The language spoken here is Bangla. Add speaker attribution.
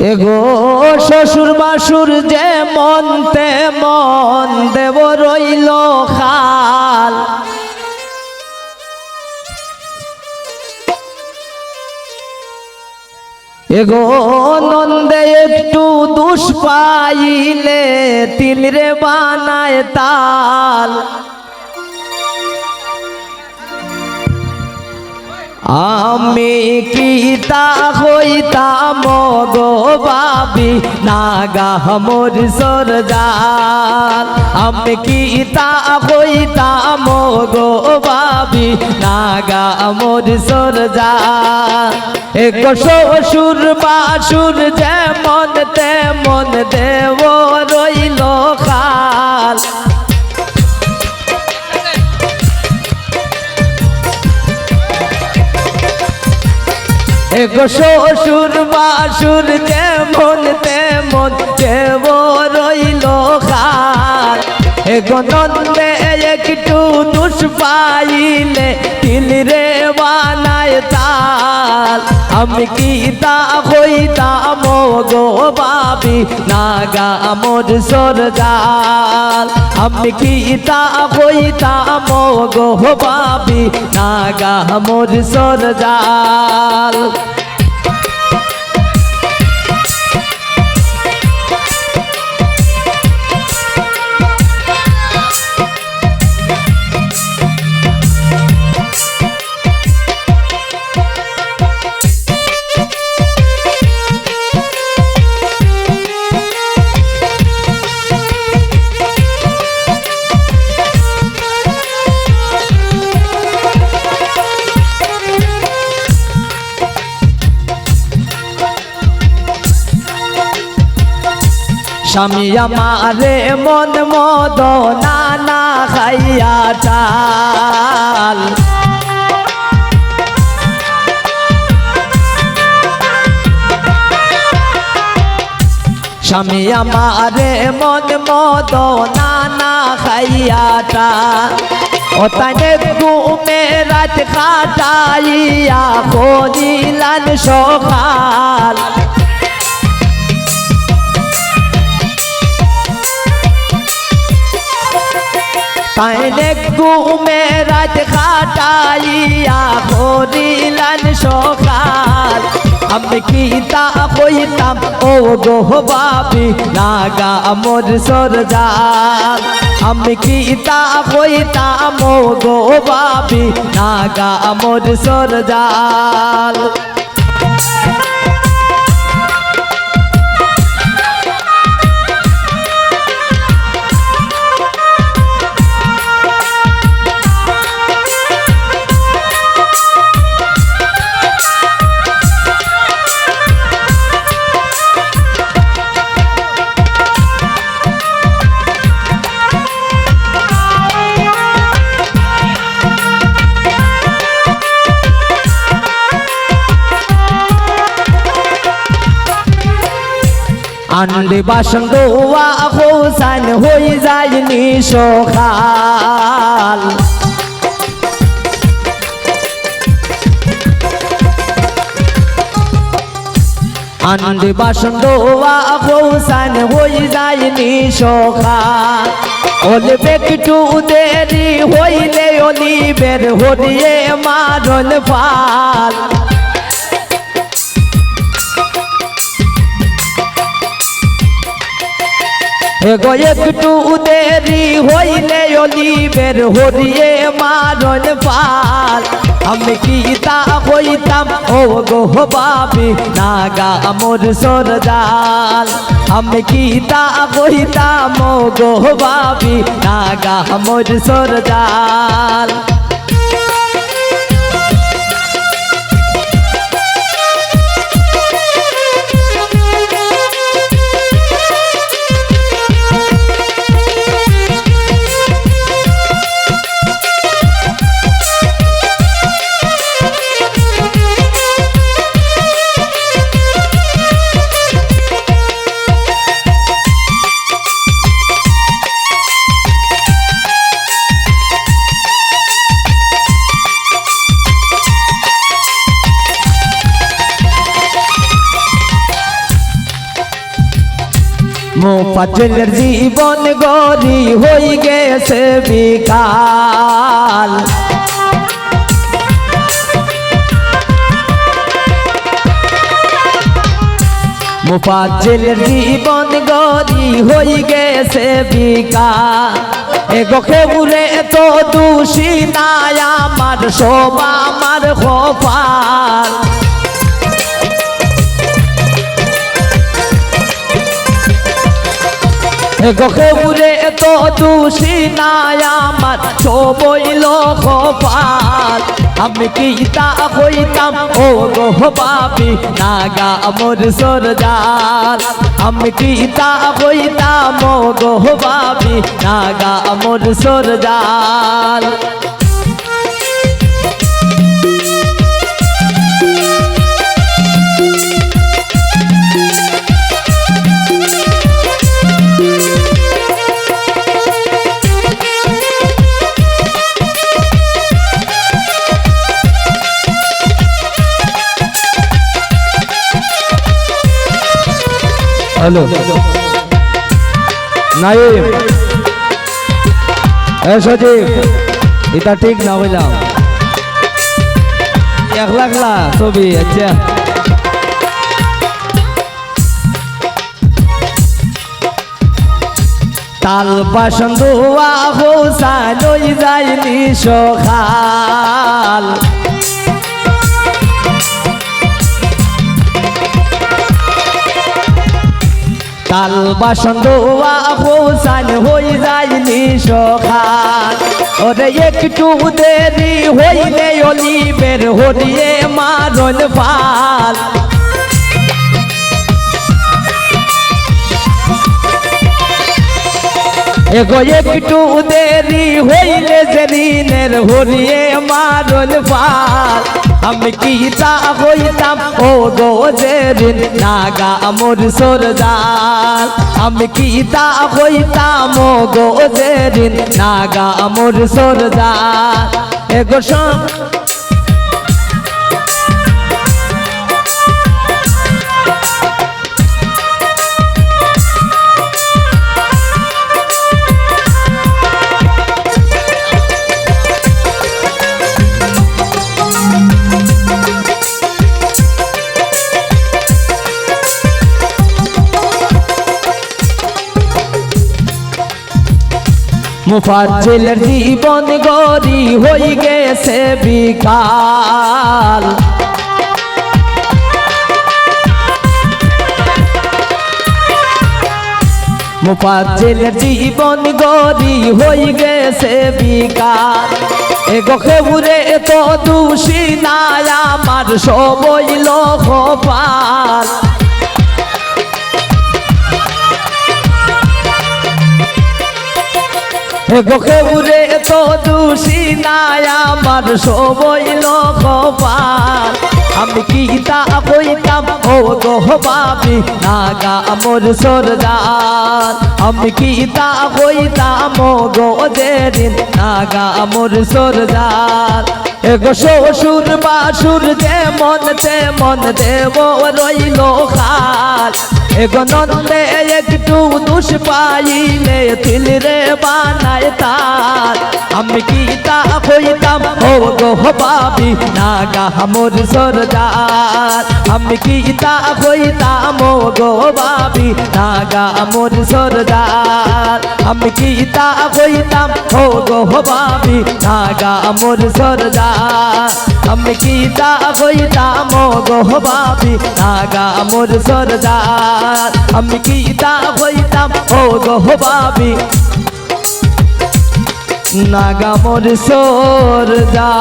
Speaker 1: এগো শ্বশুর বাসুর যেমন তেমন দেব রইল খাল। এগো নন্দে একটু দুষ পাইলে তিল রে বানায় তাল। আমি কি তা হইতাম গো বাবি নাগা মোর সরজাল। আমি কি তা হইতাম গো বাবি নাগা মোর সরজাল। এক শ্বশুর বাসুর যেমন তেমন দেব রইল খাল। এগো শ্বশুর বাসুর যেমন তেমন দেব রইল খাল। এগো নন্দে একটু দুষ পাইলে তিল রে বানায় তাল। আমি কি তা হইতাম গো বাবি নাগা মোর সরজাল। আমি কি তা হইতাম গো বাবি নাগা মোর সরজাল। স্বামী আমারে মন মদ নানা খাইয়া চাল। স্বামী আমারে মন মদ নানা খাইয়া চাল। ও তাইনে ঘুমে রাত কাটাইয়া খোঁজিলান সকাল। তাইনে ঘুমে রাত কাটাইয়া করিলান সকাল। আমি কি তা হইতাম ও গো বাবি নাগা মোর সরজাল। আমি কি তা হইতাম ও গো বাবি নাগা মোর সরজাল। আন্ডে বাসন দোয়া হোসান হয়ে যায়নি সকাল। আন্ডে বাসন দোয়া হোসান হয়ে যায়নি সকাল। অল্পে একটু দেরি হইলে অলিবের হরিয়ে মারল ফাল। এগো একটু দেরি হইলে অলিবের হরিয়ে মারল ফাল। আমি কি তা হইতাম ও গো বাবি নাগা মোর সরজাল। আমি কি তা হইতাম ও গো বাবি নাগা মোর সরজাল। মুফাজ্জলের জীবন গরি হই গেছে বিকাল। মুফাজ্জলের জীবন গরি হই গেছে বিকাল। এগো খেবুরে তো দোষী নাই আমার, সব আমার কপাল। এগো খেবুরে তো দোষী নাই আমার, সব হইল কপাল। আমি কি তা হইতাম ও গো বাপি নাগা মোর সরদার। আমি কি তা হইতাম ও গো বাপি নাগা মোর সরদার।
Speaker 2: हेलो नाइम सजीव इतना ठीक ना बोला एकला छवि अच्छा
Speaker 1: তাল বাসন ধোয়া হোসাই যাইনি সখাল। তাল বাসন ধোয়া হোসাই হই যাইনি সখাল। ওরে একটু দেরি হইলে অলিবের হরিয়ে মারল ফাল। এগো একটু দেরি হইলে জেরিনের হরিয়ে মারল ফাল। আমি কি তা হইতাম ও গো জেরিন নাগা মোর সরদার। আমি কি তা হইতাম ও গো জেরিন নাগা মোর সরদার। এগো মুফাজ্জলের জীবন গরি হই গেছে বিকাল। মুফাজ্জলের জীবন গরি হই গেছে বিকাল। এগো খেবুরে তো দোষী নাই আমার, সব হইল কপাল। এগো খেবুরে তো দোষী নাই আমার, সব হইল কপাল। আমি কি তা হইতাম ও গো বাপি নাগা মোর সরদার। আমি কি তা হইতাম ও গো জেরিন নাগা মোর সরদার। এগো শ্বশুর বাসুর যেমন তেমন দেব রইল খাল। এগো নন্দে একটু দুষ পাইলে তিল রে বানায় তার। আমি কি তা হইতাম ও গো বাপি নাগা মোর সরদার। আমি কি তা হইতাম ও গো বাপি নাগা মোর সরদার। আমি কি তা হইতাম ও গো বাপি নাগা মোর সরদার। আমি কি তা হইতাম ও গো বাপি নাগা মোর সরদার। আমি কি তা হইতাম ও গো বাপি নাগা মোর সরদার।